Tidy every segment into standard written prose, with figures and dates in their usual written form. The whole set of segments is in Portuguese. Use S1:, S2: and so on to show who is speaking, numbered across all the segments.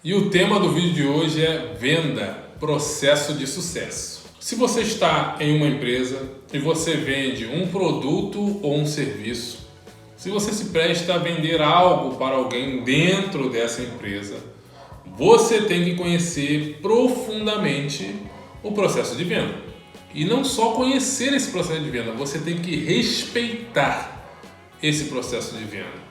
S1: E o tema do vídeo de hoje é venda, processo de sucesso. Se você está em uma empresa e você vende um produto ou um serviço, se você se presta a vender algo para alguém dentro dessa empresa, você tem que conhecer profundamente o processo de venda. E não só conhecer esse processo de venda, você tem que respeitar esse processo de venda.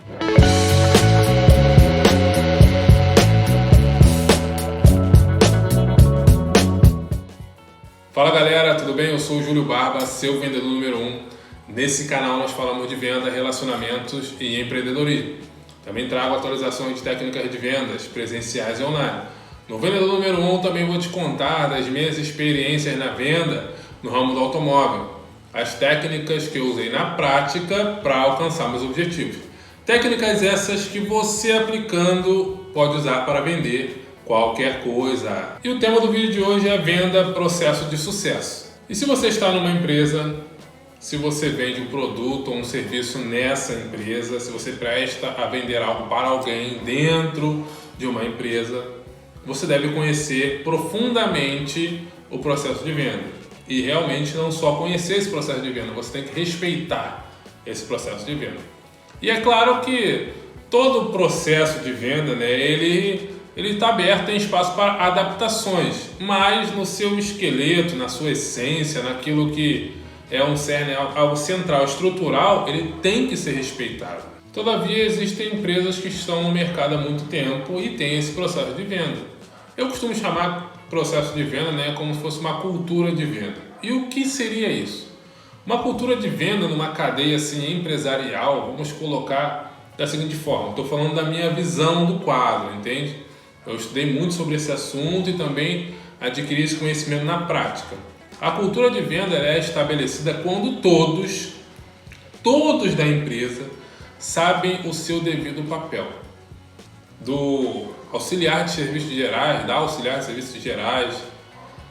S1: Fala galera, tudo bem? Eu sou o Júlio Barba, seu vendedor número 1. Nesse canal nós falamos de venda, relacionamentos e empreendedorismo. Também trago atualizações de técnicas de vendas presenciais e online. No vendedor número 1 também vou te contar das minhas experiências na venda no ramo do automóvel. As técnicas que eu usei na prática para alcançar meus objetivos. Técnicas essas que você aplicando pode usar para vender qualquer coisa. E o tema do vídeo de hoje é venda, processo de sucesso. E se você está numa empresa, se você vende um produto ou um serviço nessa empresa, se você presta a vender algo para alguém dentro de uma empresa, você deve conhecer profundamente o processo de venda. E realmente não só conhecer esse processo de venda, você tem que respeitar esse processo de venda. E é claro que todo o processo de venda, ele está aberto, tem espaço para adaptações, mas no seu esqueleto, na sua essência, naquilo que é um cerne, algo central, estrutural, ele tem que ser respeitado. Todavia, existem empresas que estão no mercado há muito tempo e têm esse processo de venda. Eu costumo chamar processo de venda como se fosse uma cultura de venda. E o que seria isso? Uma cultura de venda numa cadeia assim, empresarial, vamos colocar da seguinte forma, estou falando da minha visão do quadro, entende? Eu estudei muito sobre esse assunto e também adquiri esse conhecimento na prática. A cultura de venda é estabelecida quando todos da empresa sabem o seu devido papel. Do auxiliar de serviços gerais, da auxiliar de serviços gerais,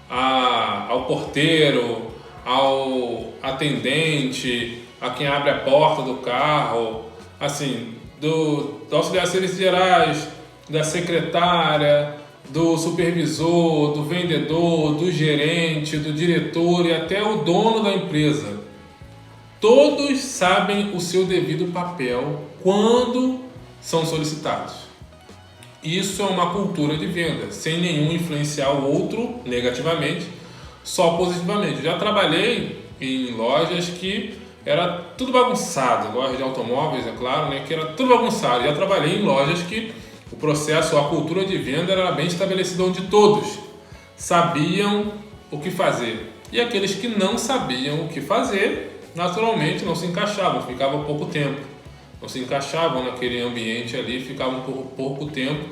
S1: ao porteiro, ao atendente, a quem abre a porta do carro, assim, do auxiliar de serviços gerais, da secretária, do supervisor, do vendedor, do gerente, do diretor e até o dono da empresa. Todos sabem o seu devido papel quando são solicitados. Isso é uma cultura de venda, sem nenhum influenciar o outro negativamente, só positivamente. Já trabalhei em lojas que era tudo bagunçado, lojas de automóveis, é claro, que era tudo bagunçado. Já trabalhei em lojas que o processo, a cultura de venda era bem estabelecida, onde todos sabiam o que fazer. E aqueles que não sabiam o que fazer, naturalmente não se encaixavam, ficavam pouco tempo. Não se encaixavam naquele ambiente ali, ficavam por pouco tempo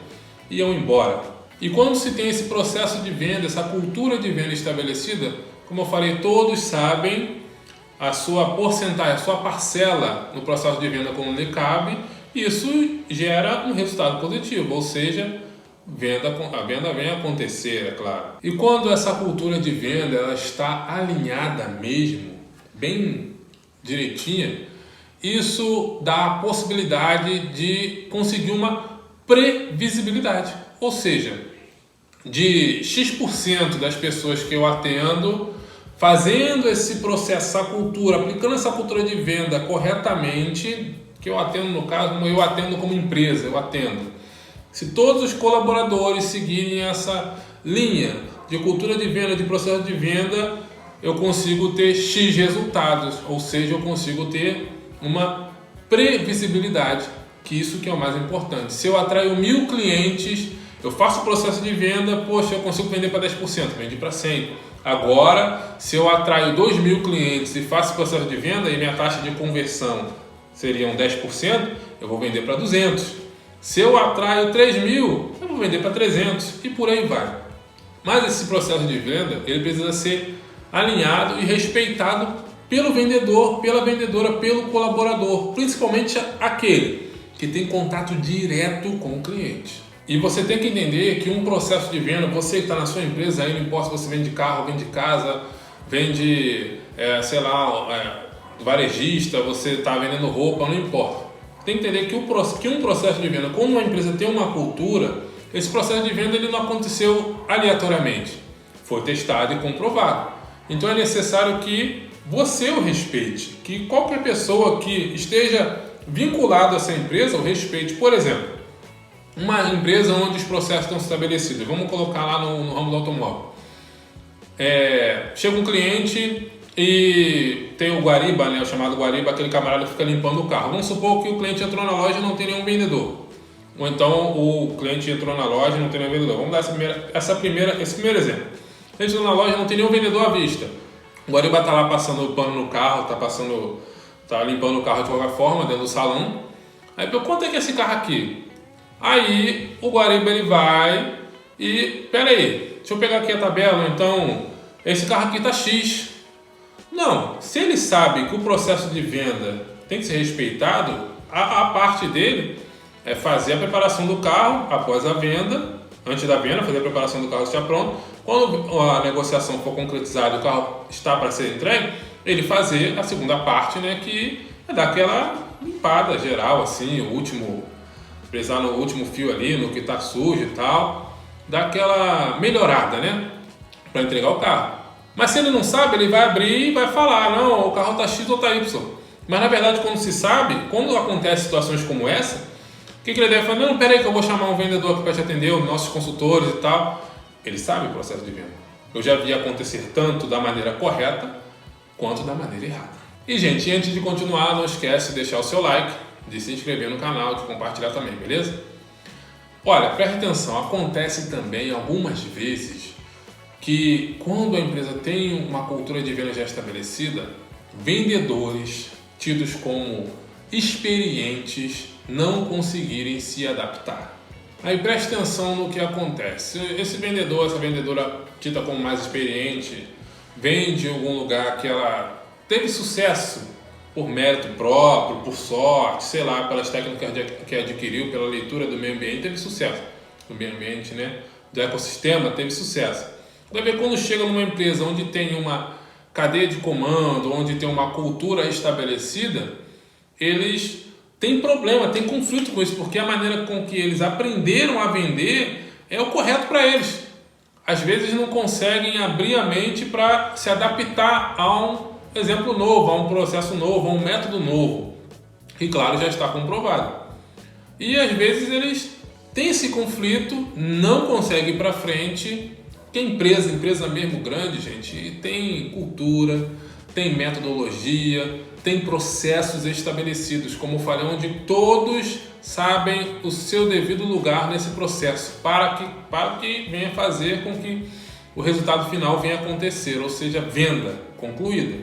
S1: e iam embora. E quando se tem esse processo de venda, essa cultura de venda estabelecida, como eu falei, todos sabem a sua porcentagem, a sua parcela no processo de venda como lhe cabe. Isso gera um resultado positivo, ou seja, a venda vem acontecer, é claro. E quando essa cultura de venda ela está alinhada mesmo, bem direitinha, isso dá a possibilidade de conseguir uma previsibilidade. Ou seja, de X% das pessoas que eu atendo, fazendo esse processo, essa cultura, aplicando essa cultura de venda corretamente, que eu atendo no caso, eu atendo como empresa, eu atendo. Se todos os colaboradores seguirem essa linha de cultura de venda, de processo de venda, eu consigo ter X resultados, ou seja, eu consigo ter uma previsibilidade, que isso que é o mais importante. Se eu atraio 1000 clientes, eu faço o processo de venda, poxa, eu consigo vender para 10%, vendi para 100%. Agora, se eu atraio 2000 clientes e faço o processo de venda e minha taxa de conversão seriam 10%, eu vou vender para 200. Se eu atraio 3.000, eu vou vender para 300 e por aí vai. Mas esse processo de venda, ele precisa ser alinhado e respeitado pelo vendedor, pela vendedora, pelo colaborador, principalmente aquele que tem contato direto com o cliente. E você tem que entender que um processo de venda, você que está na sua empresa, aí não importa se você vende carro, vende casa, vende, varejista, você está vendendo roupa, não importa. Tem que entender que um processo de venda, quando uma empresa tem uma cultura, esse processo de venda ele não aconteceu aleatoriamente, foi testado e comprovado. Então é necessário que você o respeite, que qualquer pessoa que esteja vinculada a essa empresa o respeite. Por exemplo, uma empresa onde os processos estão estabelecidos, vamos colocar lá no ramo do automóvel. Chega um cliente e tem o guariba, né, o chamado guariba, aquele camarada que fica limpando o carro. Vamos supor que o cliente entrou na loja e não tem nenhum vendedor. Ou então o cliente entrou na loja e não tem nenhum vendedor. Vamos dar esse primeiro exemplo. O cliente entrou na loja e não tem nenhum vendedor à vista. O guariba está lá passando o pano no carro, tá limpando o carro de qualquer forma dentro do salão. Aí, quanto é que é esse carro aqui? Aí o guariba ele vai e, pera aí, deixa eu pegar aqui a tabela, então esse carro aqui tá X. Não, se ele sabe que o processo de venda tem que ser respeitado, a parte dele é fazer a preparação do carro após a venda, antes da venda, fazer a preparação do carro esteja pronto. Quando a negociação for concretizada e o carro está para ser entregue, ele fazer a segunda parte, né, que é dar aquela limpada geral, assim, precisar no último fio ali, no que está sujo e tal, dar aquela melhorada, né, para entregar o carro. Mas se ele não sabe, ele vai abrir e vai falar, não, o carro está X ou está Y. Mas na verdade, quando se sabe, quando acontecem situações como essa, o que ele deve fazer? Não, peraí que eu vou chamar um vendedor aqui para te atender, os nossos consultores e tal. Ele sabe o processo de venda. Eu já vi acontecer tanto da maneira correta quanto da maneira errada. E gente, antes de continuar, não esquece de deixar o seu like, de se inscrever no canal, de compartilhar também, beleza? Olha, preste atenção, acontece também algumas vezes que quando a empresa tem uma cultura de venda já estabelecida, vendedores tidos como experientes não conseguirem se adaptar. Aí preste atenção no que acontece. Esse vendedor, essa vendedora tida como mais experiente, vem de algum lugar que ela teve sucesso por mérito próprio, por sorte, sei lá, pelas técnicas que adquiriu, pela leitura do meio ambiente, teve sucesso. Do meio ambiente, né? Do ecossistema, teve sucesso. Quando chega numa empresa onde tem uma cadeia de comando, onde tem uma cultura estabelecida, eles têm problema, têm conflito com isso, porque a maneira com que eles aprenderam a vender é o correto para eles. Às vezes não conseguem abrir a mente para se adaptar a um exemplo novo, a um processo novo, a um método novo, que claro já está comprovado. E às vezes eles têm esse conflito, não conseguem ir para frente. Que empresa mesmo grande, gente, tem cultura, tem metodologia, tem processos estabelecidos, como eu falei, onde todos sabem o seu devido lugar nesse processo, para que venha fazer com que o resultado final venha acontecer, ou seja, venda concluída.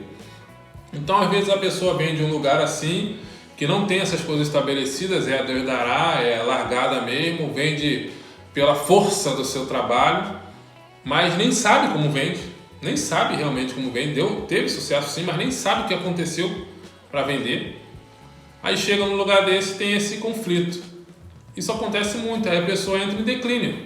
S1: Então, às vezes a pessoa vem de um lugar assim, que não tem essas coisas estabelecidas, é a Deus dará, é largada mesmo, vende pela força do seu trabalho, mas nem sabe como vende, nem sabe realmente como vende, teve sucesso sim, mas nem sabe o que aconteceu para vender. Aí chega num lugar desse e tem esse conflito. Isso acontece muito, aí a pessoa entra em declínio.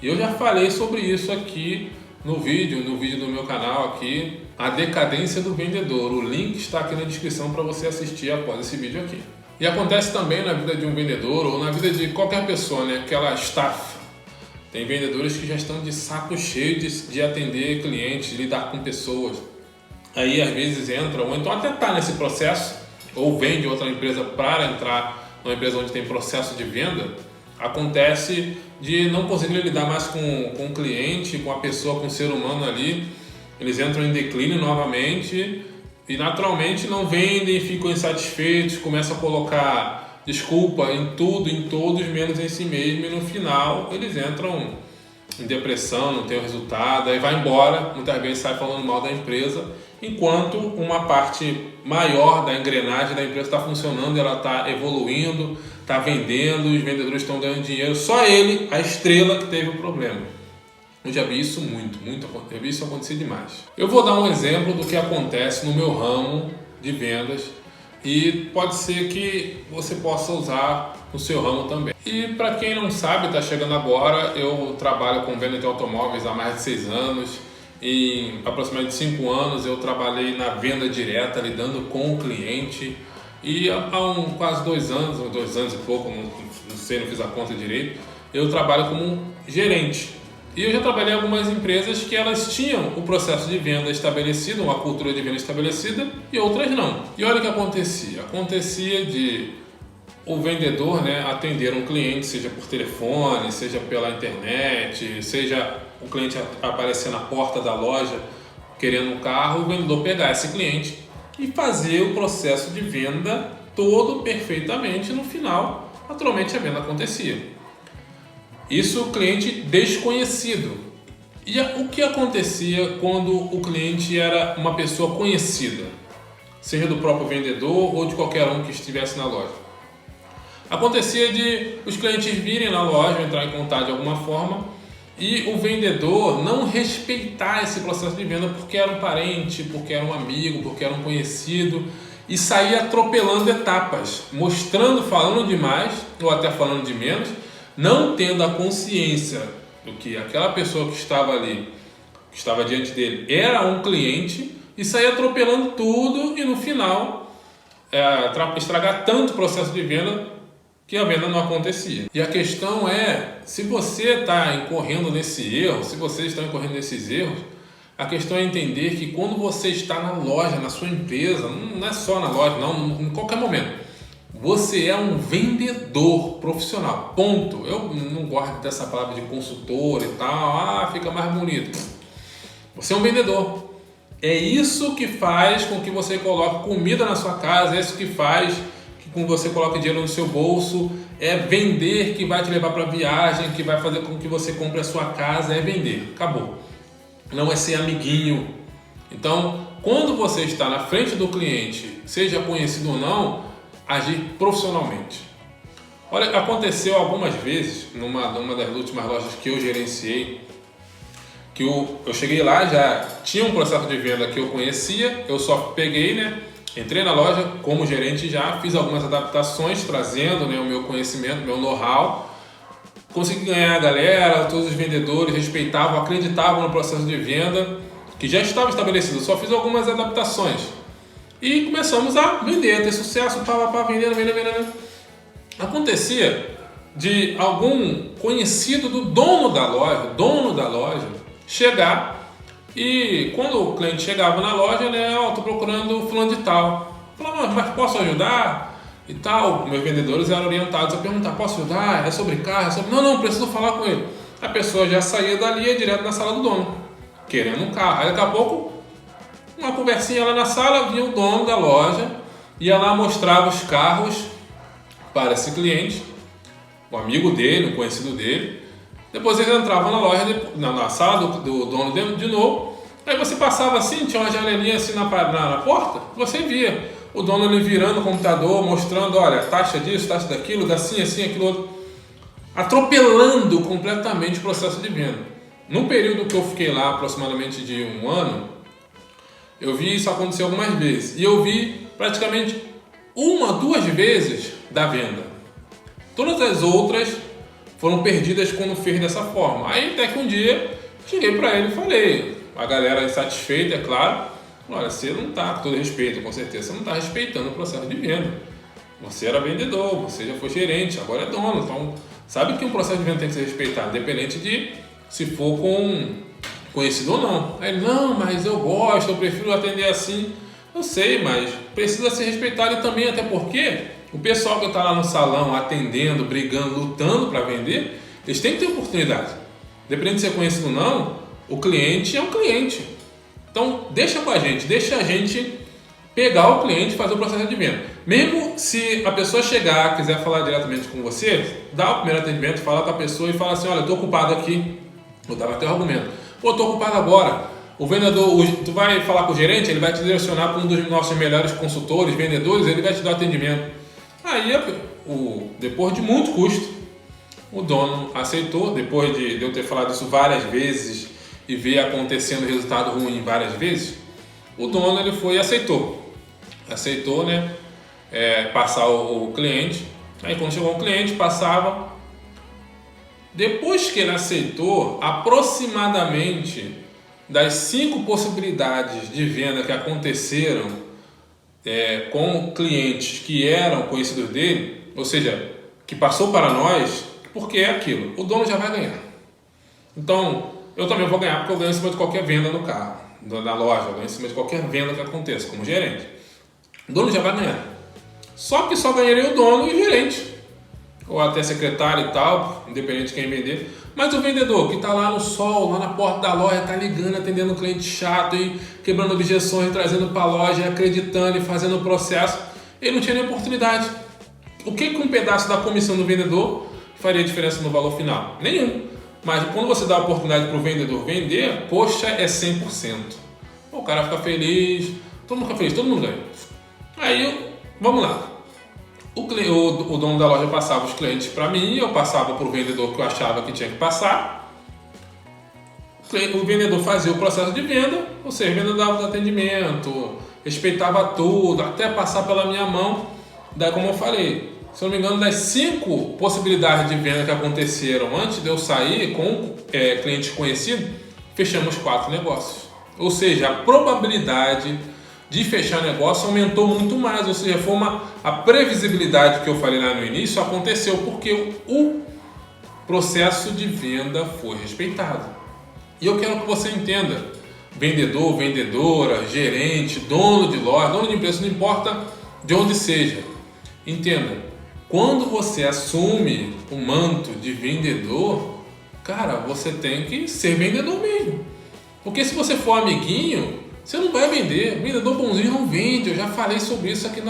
S1: E eu já falei sobre isso aqui no vídeo do meu canal aqui, a decadência do vendedor. O link está aqui na descrição para você assistir após esse vídeo aqui. E acontece também na vida de um vendedor ou na vida de qualquer pessoa, né? Aquela staff. Tem vendedores que já estão de saco cheio de atender clientes, de lidar com pessoas. Aí às vezes entram, ou então até está nesse processo, ou vem de outra empresa para entrar numa empresa onde tem processo de venda. Acontece de não conseguir lidar mais com o cliente, com a pessoa, com o ser humano ali. Eles entram em declínio novamente e naturalmente não vendem, ficam insatisfeitos, começam a colocar desculpa em tudo, em todos, menos em si mesmo, e no final eles entram em depressão, não tem o resultado, aí vai embora, muitas vezes sai falando mal da empresa, enquanto uma parte maior da engrenagem da empresa está funcionando, ela está evoluindo, está vendendo, os vendedores estão ganhando dinheiro, só ele, a estrela, que teve o problema. Eu já vi isso eu vi isso acontecer demais. Eu vou dar um exemplo do que acontece no meu ramo de vendas, e pode ser que você possa usar no seu ramo também. E para quem não sabe, está chegando agora, eu trabalho com venda de automóveis há mais de 6 anos. Em aproximadamente 5 anos eu trabalhei na venda direta, lidando com o cliente. E há quase 2 anos, 2 anos e pouco, não sei, não fiz a conta direito, eu trabalho como gerente. E eu já trabalhei em algumas empresas que elas tinham o processo de venda estabelecido, uma cultura de venda estabelecida, e outras não. E olha o que acontecia. Acontecia de o vendedor, né, atender um cliente, seja por telefone, seja pela internet, seja o cliente aparecer na porta da loja querendo um carro, o vendedor pegar esse cliente e fazer o processo de venda todo perfeitamente. No final, naturalmente, a venda acontecia. Isso o cliente desconhecido. E o que acontecia quando o cliente era uma pessoa conhecida, seja do próprio vendedor ou de qualquer um que estivesse na loja? Acontecia de os clientes virem na loja, entrar em contato de alguma forma, e o vendedor não respeitar esse processo de venda porque era um parente, porque era um amigo, porque era um conhecido, e sair atropelando etapas, mostrando, falando demais ou até falando de menos, não tendo a consciência do que aquela pessoa que estava ali, que estava diante dele, era um cliente, e sair atropelando tudo e no final estragar tanto o processo de venda que a venda não acontecia. E a questão é, se você está incorrendo nesse erro, se vocês estão incorrendo nesses erros, a questão é entender que quando você está na loja, na sua empresa, não é só na loja, não, em qualquer momento, você é um vendedor profissional, ponto. Eu não gosto dessa palavra de consultor e tal, fica mais bonito. Você é um vendedor. É isso que faz com que você coloque comida na sua casa, é isso que faz com que você coloque dinheiro no seu bolso, é vender que vai te levar para viagem, que vai fazer com que você compre a sua casa, é vender, acabou. Não é ser amiguinho. Então, quando você está na frente do cliente, seja conhecido ou não, agir profissionalmente. Olha, aconteceu algumas vezes, numa das últimas lojas que eu gerenciei, que eu cheguei lá, já tinha um processo de venda que eu conhecia, eu só peguei, entrei na loja como gerente, já fiz algumas adaptações, trazendo o meu conhecimento, meu know-how, consegui ganhar a galera, todos os vendedores respeitavam, acreditavam no processo de venda, que já estava estabelecido, só fiz algumas adaptações. E começamos a vender, a ter sucesso, vendendo. Acontecia de algum conhecido do dono da loja, chegar e quando o cliente chegava na loja, estou procurando fulano de tal. Falava, mas posso ajudar? E tal, meus vendedores eram orientados a perguntar, posso ajudar? É sobre carro? Não, preciso falar com ele. A pessoa já saía dali e ia direto na sala do dono, querendo um carro. Aí daqui a pouco, uma conversinha lá na sala, vinha o dono da loja, ia lá, mostrava os carros para esse cliente, um amigo dele, um conhecido dele. Depois eles entravam na loja, na sala do dono de novo. Aí você passava assim, tinha uma janelinha assim na porta, você via o dono ele virando o computador, mostrando, olha, taxa disso, taxa daquilo, assim, aquilo outro, atropelando completamente o processo de venda. No período que eu fiquei lá, aproximadamente de um ano, eu vi isso acontecer algumas vezes. E eu vi praticamente 1, 2 vezes da venda. Todas as outras foram perdidas quando fez dessa forma. Aí até que um dia cheguei para ele e falei, a galera insatisfeita, é claro, olha, você não está, com todo respeito, com certeza, você não está respeitando o processo de venda. Você era vendedor, você já foi gerente, agora é dono. Então, sabe que um processo de venda tem que ser respeitado, independente de se for com conhecido ou não. Aí, não, mas eu gosto, eu prefiro atender assim. Eu sei, mas precisa ser respeitado e também, até porque o pessoal que está lá no salão atendendo, brigando, lutando para vender, eles têm que ter oportunidade. Independente de ser conhecido ou não, o cliente é um cliente. Então, deixa com a gente, deixa a gente pegar o cliente e fazer o processo de venda. Mesmo se a pessoa chegar, quiser falar diretamente com você, dá o primeiro atendimento, fala com a pessoa e fala assim, olha, eu estou ocupado aqui, vou dar até o argumento. Pô, estou ocupado agora. O vendedor, tu vai falar com o gerente, ele vai te direcionar para um dos nossos melhores consultores, vendedores, ele vai te dar atendimento. Aí, depois de muito custo, o dono aceitou, depois de eu ter falado isso várias vezes e ver acontecendo resultado ruim várias vezes, o dono ele foi e aceitou, passar o cliente. Aí quando chegou o cliente, passava. Depois que ele aceitou, aproximadamente das 5 possibilidades de venda que aconteceram com clientes que eram conhecidos dele, ou seja, que passou para nós, porque é aquilo, o dono já vai ganhar. Então, eu também vou ganhar porque eu ganho em cima de qualquer venda no carro, da loja, eu ganho em cima de qualquer venda que aconteça, como gerente. O dono já vai ganhar. Só que só ganharia o dono e o gerente, ou até secretário e tal, independente de quem vender. Mas o vendedor que está lá no sol, lá na porta da loja, está ligando, atendendo o cliente chato e quebrando objeções, trazendo para a loja, acreditando e fazendo o processo, ele não tinha nem oportunidade. O que um pedaço da comissão do vendedor faria diferença no valor final? Nenhum. Mas quando você dá a oportunidade para o vendedor vender, poxa, é 100%. O cara fica feliz, todo mundo fica feliz, todo mundo ganha. Aí, vamos lá. O dono da loja passava os clientes para mim, eu passava para o vendedor que eu achava que tinha que passar. O vendedor fazia o processo de venda, ou seja, o vendedor dava o atendimento, respeitava tudo, até passar pela minha mão. Daí, como eu falei, se eu não me engano, das 5 possibilidades de venda que aconteceram antes de eu sair com cliente conhecido, fechamos 4 negócios. Ou seja, a probabilidade de fechar negócio aumentou muito mais, ou seja, a previsibilidade que eu falei lá no início aconteceu porque o processo de venda foi respeitado. E eu quero que você entenda, vendedor, vendedora, gerente, dono de loja, dono de empresa, não importa de onde seja, entenda, quando você assume o manto de vendedor, cara, você tem que ser vendedor mesmo. Porque se você for amiguinho, você não vai vender. Vendedor bonzinho não vende. Eu já falei sobre isso aqui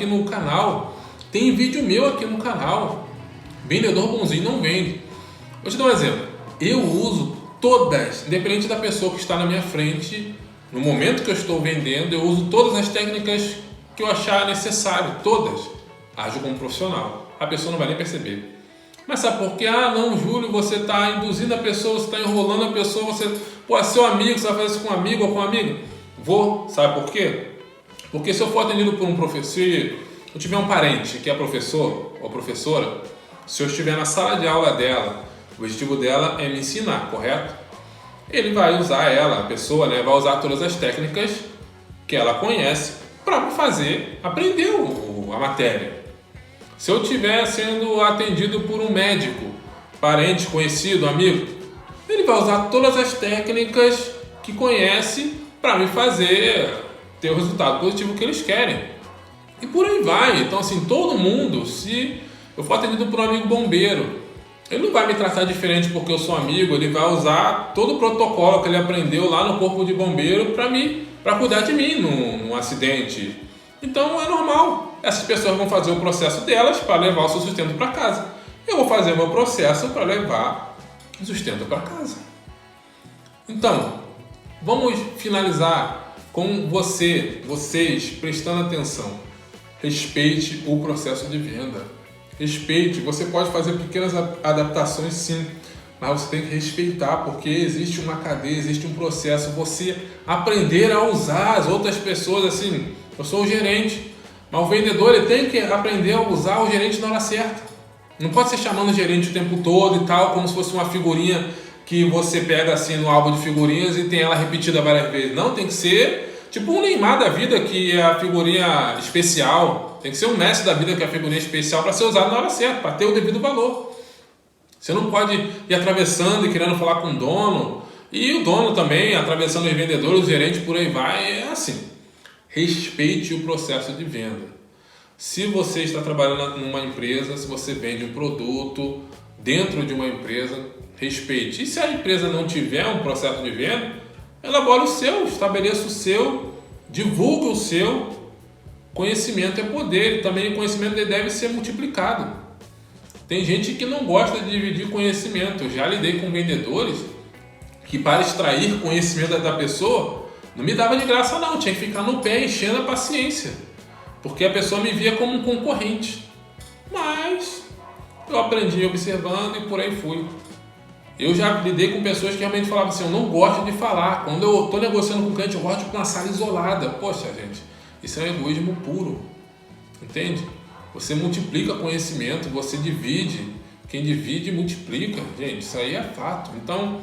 S1: no canal. Tem vídeo meu aqui no canal. Vendedor bonzinho não vende. Vou te dar um exemplo. Eu uso todas, independente da pessoa que está na minha frente, no momento que eu estou vendendo, eu uso todas as técnicas que eu achar necessário. Todas. Ajo como profissional. A pessoa não vai nem perceber. Mas sabe por quê? Ah, não, Júlio, você está induzindo a pessoa, você está enrolando a pessoa, é seu amigo, você vai fazer isso com um amigo ou com uma amiga? Vou, sabe por quê? Porque se eu for atendido por um professor, se eu tiver um parente que é professor ou professora, se eu estiver na sala de aula dela, o objetivo dela é me ensinar, correto? Ele vai usar a pessoa, né, vai usar todas as técnicas que ela conhece para me fazer aprender a matéria. Se eu estiver sendo atendido por um médico, parente, conhecido, amigo, ele vai usar todas as técnicas que conhece para me fazer ter o resultado positivo que eles querem. E por aí vai. Então, assim, todo mundo, se eu for atendido por um amigo bombeiro, ele não vai me tratar diferente porque eu sou amigo, ele vai usar todo o protocolo que ele aprendeu lá no corpo de bombeiro para cuidar de mim num acidente. Então, é normal. Essas pessoas vão fazer o processo delas para levar o seu sustento para casa. Eu vou fazer o meu processo para levar o sustento para casa. Então, vamos finalizar com vocês prestando atenção. Respeite o processo de venda. Respeite. Você pode fazer pequenas adaptações, sim, mas você tem que respeitar, porque existe uma cadeia, existe um processo. Você aprender a usar as outras pessoas, assim, eu sou o gerente, mas o vendedor ele tem que aprender a usar o gerente na hora certa. Não pode ser chamando o gerente o tempo todo e tal, como se fosse uma figurinha que você pega assim no álbum de figurinhas e tem ela repetida várias vezes. Não, tem que ser tipo um Neymar da vida, que é a figurinha especial. Tem que ser um Messi da vida, que é a figurinha especial, para ser usado na hora certa, para ter o devido valor. Você não pode ir atravessando e querendo falar com o dono, e o dono também atravessando os vendedores, os gerentes, por aí vai. É assim. Respeite o processo de venda. Se você está trabalhando numa empresa, se você vende um produto dentro de uma empresa, respeite. E se a empresa não tiver um processo de venda, elabore o seu, estabeleça o seu, divulgue o seu. Conhecimento é poder e também o conhecimento deve ser multiplicado. Tem gente que não gosta de dividir conhecimento. Eu já lidei com vendedores que, para extrair conhecimento da pessoa, não me dava de graça não, tinha que ficar no pé enchendo a paciência, porque a pessoa me via como um concorrente. Mas eu aprendi observando e por aí fui. Eu já lidei com pessoas que realmente falavam assim, eu não gosto de falar. Quando eu estou negociando com o cliente, eu gosto de uma sala isolada. Poxa, gente, isso é um egoísmo puro. Entende? Você multiplica conhecimento, você divide. Quem divide, multiplica. Gente, isso aí é fato. Então,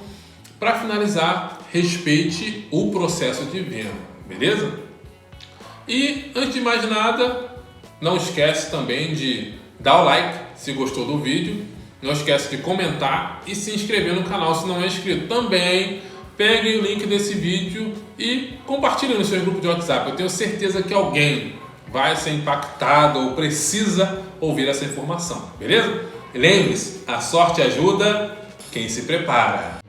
S1: para finalizar, respeite o processo de venda, beleza? E, antes de mais nada, não esquece também de dar o like se gostou do vídeo, Não esquece de comentar e se inscrever no canal se não é inscrito. Também pegue o link desse vídeo e compartilhe no seu grupo de WhatsApp. Eu tenho certeza que alguém vai ser impactado ou precisa ouvir essa informação, beleza? E lembre-se, a sorte ajuda quem se prepara.